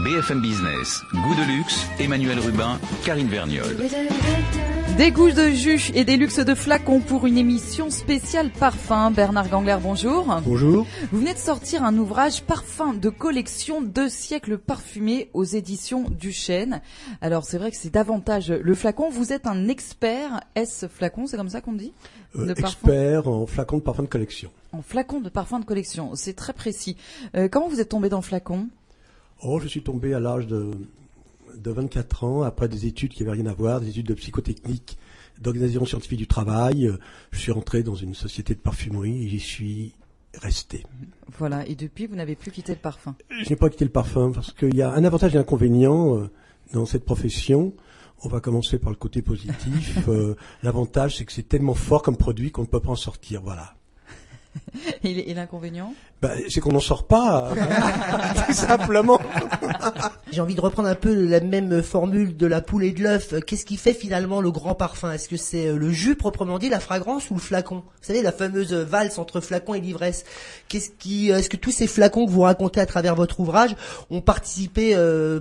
BFM Business, Goût de luxe, Emmanuel Rubin, Karine Vergnol. Des goûts de jus et des luxes de flacons pour une émission spéciale parfum. Bernard Gangler, bonjour. Bonjour. Vous venez de sortir un ouvrage parfum de collection 2 siècles parfumés aux éditions Duchesne. Alors c'est vrai que c'est davantage le flacon. Vous êtes un expert flacon, c'est comme ça qu'on dit Expert en flacon de parfum de collection. En flacon de parfum de collection, c'est très précis. Comment vous êtes tombé dans le flacon ? Oh, je suis tombé à l'âge de 24 ans, après des études qui n'avaient rien à voir, des études de psychotechnique, d'organisation scientifique du travail. Je suis rentré dans une société de parfumerie et j'y suis resté. Voilà, et depuis, vous n'avez plus quitté le parfum. Je n'ai pas quitté le parfum parce qu'il y a un avantage et un inconvénient dans cette profession. On va commencer par le côté positif. L'avantage, c'est que c'est tellement fort comme produit qu'on ne peut pas en sortir, voilà. Et l'inconvénient ? C'est qu'on n'en sort pas, tout simplement. J'ai envie de reprendre un peu la même formule de la poule et de l'œuf. Qu'est-ce qui fait finalement le grand parfum ? Est-ce que c'est le jus proprement dit, la fragrance ou le flacon ? Vous savez, la fameuse valse entre flacon et l'ivresse. Est-ce que tous ces flacons que vous racontez à travers votre ouvrage ont participé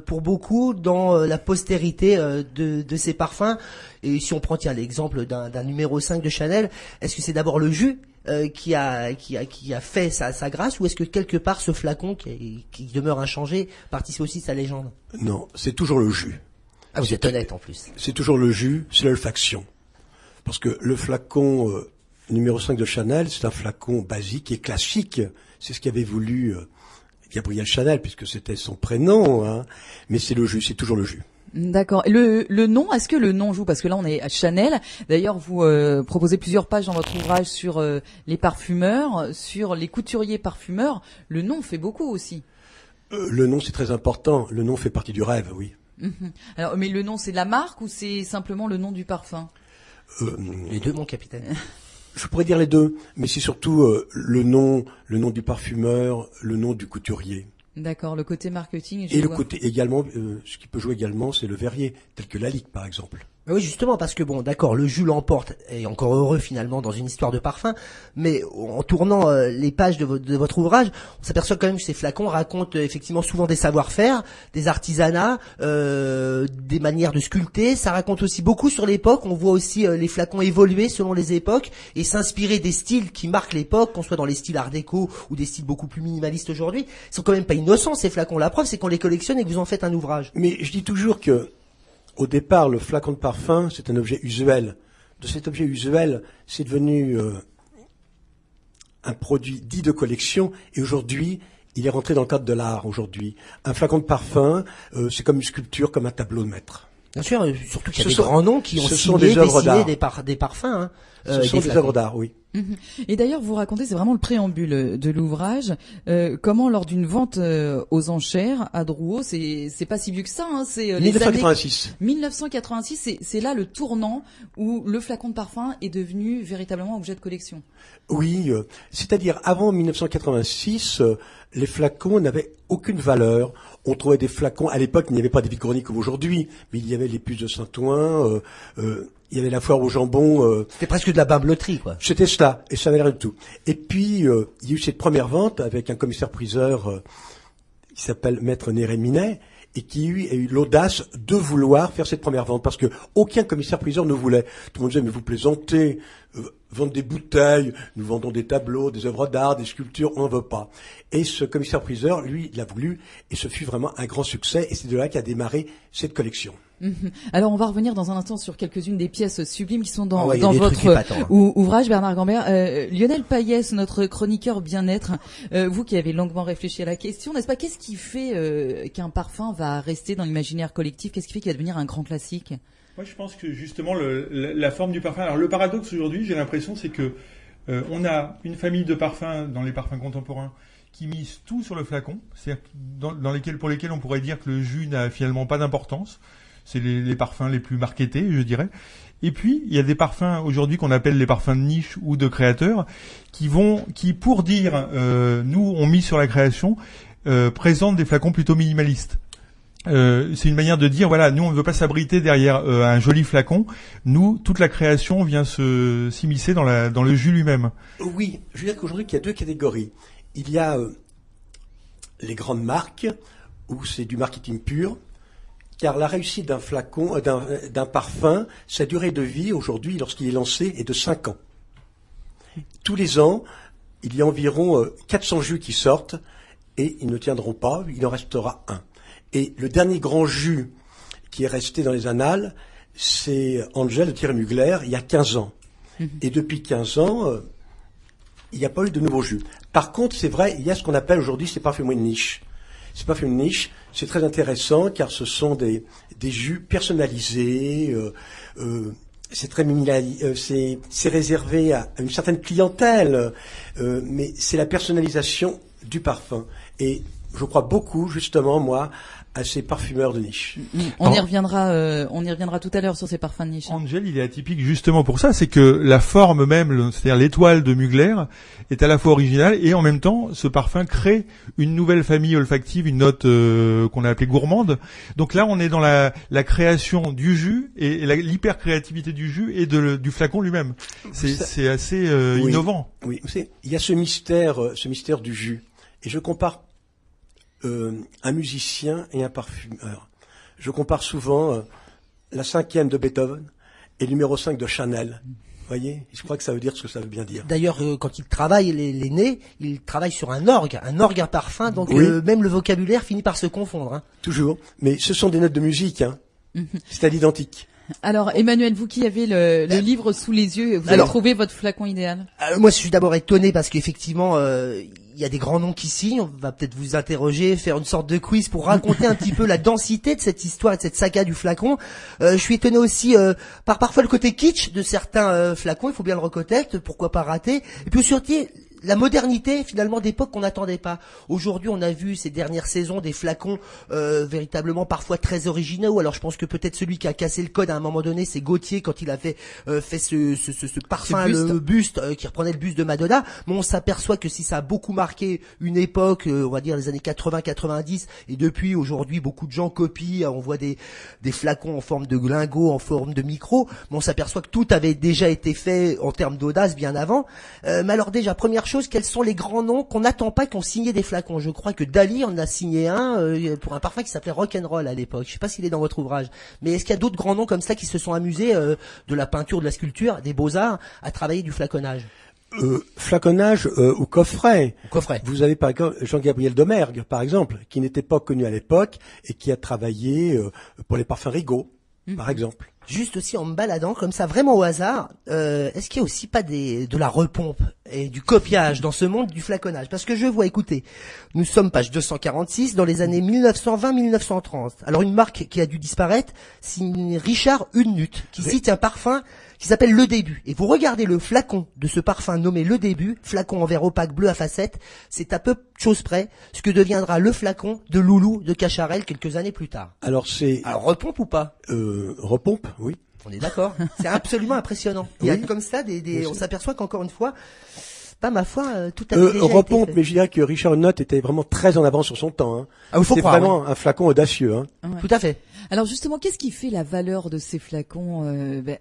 pour beaucoup dans la postérité de ces parfums ? Et si on prend l'exemple d'un numéro 5 de Chanel, est-ce que c'est d'abord le jus qui a fait sa grâce, ou est-ce que quelque part ce flacon qui demeure inchangé participe aussi de sa légende ? Non, c'est toujours le jus. Ah, vous êtes honnête en plus. C'est toujours le jus, c'est l'olfaction. Parce que le flacon numéro 5 de Chanel, c'est un flacon basique et classique. C'est ce qu'avait voulu Gabrielle Chanel, puisque c'était son prénom, hein. Mais c'est le jus, c'est toujours le jus. D'accord. Le nom, est-ce que le nom joue ? Parce que là, on est à Chanel. D'ailleurs, vous proposez plusieurs pages dans votre ouvrage sur les parfumeurs, sur les couturiers parfumeurs. Le nom fait beaucoup aussi. Le nom, c'est très important. Le nom fait partie du rêve, oui. Alors, mais le nom, c'est la marque ou c'est simplement le nom du parfum ? Les deux, mon capitaine. Je pourrais dire les deux, mais c'est surtout le nom du parfumeur, le nom du couturier. D'accord, le côté marketing. Et le côté également, ce qui peut jouer également, c'est le verrier, tel que Lalique par exemple. Oui, justement, parce que bon, d'accord, le jus l'emporte, et encore heureux finalement dans une histoire de parfum, mais en tournant les pages de votre ouvrage, on s'aperçoit quand même que ces flacons racontent effectivement souvent des savoir-faire, des artisanats, des manières de sculpter. Ça raconte aussi beaucoup sur l'époque. On voit aussi les flacons évoluer selon les époques et s'inspirer des styles qui marquent l'époque, qu'on soit dans les styles art déco ou des styles beaucoup plus minimalistes aujourd'hui. Ils sont quand même pas innocents ces flacons. La preuve, c'est qu'on les collectionne et que vous en faites un ouvrage. Mais je dis toujours que au départ, le flacon de parfum, c'est un objet usuel. De cet objet usuel, c'est devenu un produit dit de collection, et aujourd'hui, il est rentré dans le cadre de l'art aujourd'hui. Un flacon de parfum, c'est comme une sculpture, comme un tableau de maître. Bien sûr, surtout qu'il y a des grands noms qui ont signé, dessiné des parfums. Hein, ce sont des œuvres d'art, oui. Et d'ailleurs, vous racontez, c'est vraiment le préambule de l'ouvrage, comment lors d'une vente aux enchères à Drouot, c'est pas si vieux que ça, hein, c'est 1986. 1986, c'est là le tournant où le flacon de parfum est devenu véritablement objet de collection. Oui, c'est-à-dire avant 1986, les flacons n'avaient aucune valeur. On trouvait des flacons, à l'époque il n'y avait pas des vides-greniers comme aujourd'hui, mais il y avait les puces de Saint-Ouen, il y avait la foire au jambon. C'était presque de la bimbeloterie, quoi. C'était cela, et ça n'avait rien du tout. Et puis, il y a eu cette première vente avec un commissaire-priseur qui s'appelle Maître Néréminet, et qui a eu l'audace de vouloir faire cette première vente, parce que aucun commissaire-priseur ne voulait. Tout le monde disait, mais vous plaisantez, vendre des bouteilles, nous vendons des tableaux, des œuvres d'art, des sculptures, on n'en veut pas. Et ce commissaire-priseur, lui, il l'a voulu, et ce fut vraiment un grand succès, et c'est de là qu'a démarré cette collection. Alors on va revenir dans un instant sur quelques-unes des pièces sublimes qui sont dans votre ouvrage, Bernard Gangler. Lionel Payès, notre chroniqueur bien-être, vous qui avez longuement réfléchi à la question, n'est-ce pas ? Qu'est-ce qui fait qu'un parfum va rester dans l'imaginaire collectif ? Qu'est-ce qui fait qu'il va devenir un grand classique ? Moi je pense que justement la forme du parfum. Alors le paradoxe aujourd'hui, j'ai l'impression, c'est que on a une famille de parfums dans les parfums contemporains qui misent tout sur le flacon, c'est-à-dire pour lesquels on pourrait dire que le jus n'a finalement pas d'importance. C'est les parfums les plus marketés, je dirais. Et puis, il y a des parfums aujourd'hui qu'on appelle les parfums de niche ou de créateurs, qui pour dire, nous, on mise sur la création, présentent des flacons plutôt minimalistes. C'est une manière de dire, voilà, nous, on ne veut pas s'abriter derrière un joli flacon. Nous, toute la création vient s'immiscer dans le jus lui-même. Oui, je veux dire qu'aujourd'hui, il y a deux catégories. Il y a les grandes marques où c'est du marketing pur. Car la réussite d'un flacon, d'un parfum, sa durée de vie aujourd'hui, lorsqu'il est lancé, est de 5 ans. Tous les ans, il y a environ 400 jus qui sortent et ils ne tiendront pas, il en restera un. Et le dernier grand jus qui est resté dans les annales, c'est Angel de Thierry Mugler, il y a 15 ans. Et depuis 15 ans, il n'y a pas eu de nouveaux jus. Par contre, c'est vrai, il y a ce qu'on appelle aujourd'hui ces parfums de niche. Ces parfums de niche, c'est très intéressant car ce sont des jus personnalisés. C'est très c'est réservé à une certaine clientèle, mais c'est la personnalisation du parfum. Et je crois beaucoup, justement, moi, à ces parfumeurs de niche. On y reviendra tout à l'heure sur ces parfums de niche. Angel, il est atypique justement pour ça, c'est que la forme même, c'est-à-dire l'étoile de Mugler, est à la fois originale et en même temps, ce parfum crée une nouvelle famille olfactive, une note qu'on a appelée gourmande. Donc là, on est dans la création du jus et l'hyper créativité du jus et du flacon lui-même. C'est assez innovant. Oui, il y a ce mystère du jus. Et je compare un musicien et un parfumeur. Je compare souvent la 5e de Beethoven et le numéro 5 de Chanel. Vous voyez, je crois que ça veut dire ce que ça veut bien dire. D'ailleurs, quand il travaille les nez, il travaille sur un orgue à parfum, donc même le vocabulaire finit par se confondre. Hein. Toujours, mais ce sont des notes de musique, hein. C'est à l'identique. Alors, Emmanuel, vous qui avez le livre sous les yeux, vous avez trouvé votre flacon idéal? Moi, je suis d'abord étonné parce qu'effectivement, il y a des grands noms qui signent. On va peut-être vous interroger, faire une sorte de quiz pour raconter un petit peu la densité de cette histoire et de cette saga du flacon. Je suis étonné aussi par parfois le côté kitsch de certains flacons. Il faut bien le reconnaître, pourquoi pas rater. Et puis surtout la modernité finalement d'époque qu'on n'attendait pas. Aujourd'hui, on a vu ces dernières saisons des flacons véritablement parfois très originaux. Alors je pense que peut-être celui qui a cassé le code à un moment donné, c'est Gauthier quand il a fait ce parfum, le buste qui reprenait le buste de Madonna. Mais on s'aperçoit que si ça a beaucoup marqué une époque, on va dire les années 80-90, et depuis aujourd'hui beaucoup de gens copient. On voit des flacons en forme de lingots, en forme de micro. Mais on s'aperçoit que tout avait déjà été fait en termes d'audace bien avant. Mais alors déjà première chose, quels sont les grands noms qu'on n'attend pas qui ont signé des flacons? Je crois que Dali en a signé un pour un parfum qui s'appelait Rock'n'Roll à l'époque. Je sais pas s'il est dans votre ouvrage, mais est-ce qu'il y a d'autres grands noms comme ça qui se sont amusés de la peinture, de la sculpture, des beaux-arts à travailler du flaconnage? Flaconnage ou coffret. Coffret. Vous avez par exemple Jean-Gabriel Domergue, par exemple, qui n'était pas connu à l'époque et qui a travaillé pour les parfums Rigaud, par exemple. Juste aussi en me baladant comme ça, vraiment au hasard, est-ce qu'il y a aussi pas de la repompe et du copiage dans ce monde du flaconnage? Parce que je vois, écoutez, nous sommes page 246 dans les années 1920-1930. Alors une marque qui a dû disparaître, c'est Richard Hunut, qui cite un parfum qui s'appelle Le Début. Et vous regardez le flacon de ce parfum nommé Le Début, flacon en verre opaque bleu à facettes, c'est à peu de choses près ce que deviendra le flacon de Loulou de Cacharel quelques années plus tard. Alors repompe ou pas? Repompe, oui. On est d'accord. C'est absolument impressionnant. Il y a comme ça on s'aperçoit qu'encore une fois, pas ma foi, tout a déjà repompe, été fait. mais je dirais que Richard Hunut était vraiment très en avance sur son temps. Hein. C'est vraiment un flacon audacieux. Hein. Ouais. Tout à fait. Alors justement, qu'est-ce qui fait la valeur de ces flacons,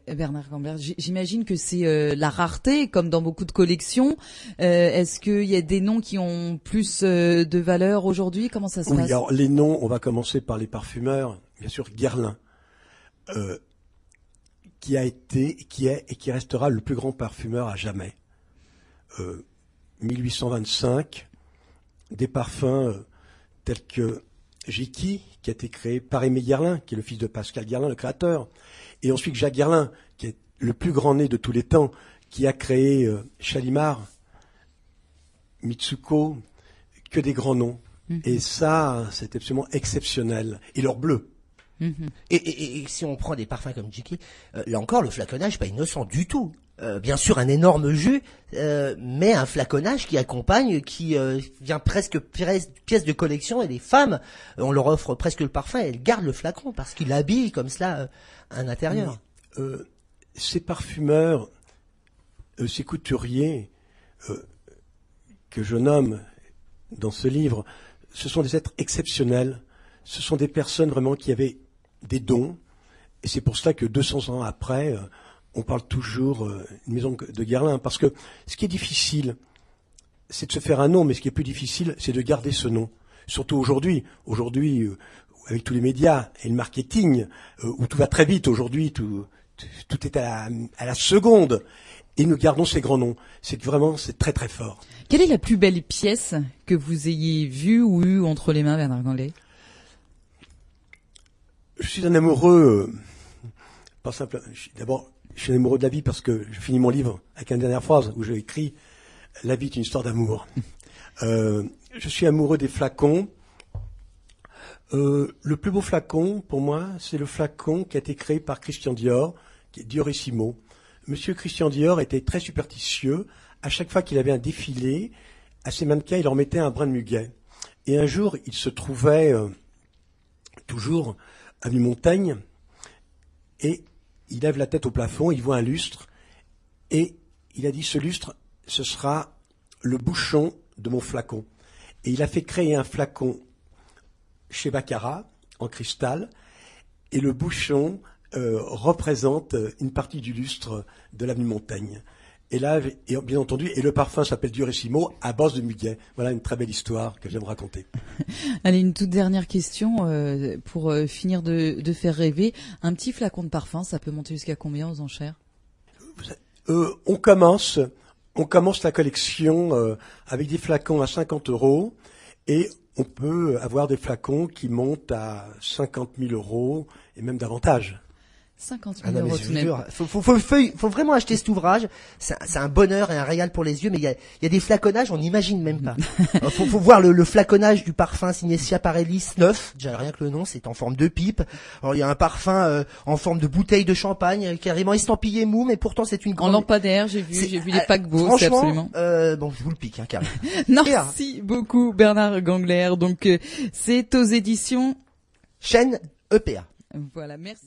Bernard Camembert? J'imagine que c'est la rareté, comme dans beaucoup de collections. Est-ce qu'il y a des noms qui ont plus de valeur aujourd'hui? Comment ça se passe? Oui, alors les noms, on va commencer par les parfumeurs. Bien sûr, Guerlain, qui a été, qui est et qui restera le plus grand parfumeur à jamais. 1825, des parfums tels que Jicky, qui a été créé par Aimé Guerlain, qui est le fils de Pascal Guerlain, le créateur, et ensuite Jacques Guerlain, qui est le plus grand nez de tous les temps, qui a créé Chalimard, Mitsuko, que des grands noms. Et ça, c'est absolument exceptionnel. Et leur bleu. Et si on prend des parfums comme Jicky, là encore, le flaconnage pas innocent du tout. Bien sûr, un énorme jus, mais un flaconnage qui accompagne, qui vient presque pièce de collection. Et les femmes, on leur offre presque le parfum, et elles gardent le flacon parce qu'il habille comme cela un intérieur. Ces parfumeurs, ces couturiers que je nomme dans ce livre, ce sont des êtres exceptionnels. Ce sont des personnes vraiment qui avaient des dons. Et c'est pour cela que 200 ans après, on parle toujours d'une maison de Guerlain. Parce que ce qui est difficile, c'est de se faire un nom, mais ce qui est plus difficile, c'est de garder ce nom. surtout aujourd'hui. Aujourd'hui, avec tous les médias et le marketing, où tout va très vite aujourd'hui, tout est à la seconde. Et nous gardons ces grands noms. C'est que vraiment, c'est très très fort. Quelle est la plus belle pièce que vous ayez vue ou eue entre les mains, Bernard Ganglet? Je suis un amoureux, pas simple. D'abord, je suis un amoureux de la vie parce que je finis mon livre avec une dernière phrase où j'ai écrit « La vie est une histoire d'amour ». Je suis amoureux des flacons. Le plus beau flacon, pour moi, c'est le flacon qui a été créé par Christian Dior, qui est Diorissimo. Monsieur Christian Dior était très superstitieux. À chaque fois qu'il avait un défilé, à ses mannequins, il leur mettait un brin de muguet. Et un jour, il se trouvait toujours avenue Montaigne, et il lève la tête au plafond, il voit un lustre, et il a dit, ce lustre, ce sera le bouchon de mon flacon. Et il a fait créer un flacon chez Baccarat, en cristal, et le bouchon représente une partie du lustre de l'avenue Montaigne. Et là, et bien entendu, et le parfum s'appelle Diorissimo à base de muguet. Voilà une très belle histoire que je viens de raconter. Allez, une toute dernière question pour finir de faire rêver. Un petit flacon de parfum, ça peut monter jusqu'à combien aux enchères? On commence la collection avec des flacons à 50 € et on peut avoir des flacons qui montent à 50 000 € et même davantage. 50 000 euros tout de même. Faut vraiment acheter cet ouvrage. C'est un bonheur et un régal pour les yeux, mais il y a des flaconnages, on n'imagine même pas. Faut voir le flaconnage du parfum signé Schiaparelli neuf. Déjà rien que le nom, c'est en forme de pipe. Alors il y a un parfum en forme de bouteille de champagne, carrément estampillé mou, mais pourtant c'est une grande... En lampadaire, j'ai vu les paquebots, c'est absolument. Bon, je vous le pique, carrément. Merci beaucoup Bernard Gangler. Donc c'est aux éditions Chaîne EPA. Voilà, merci.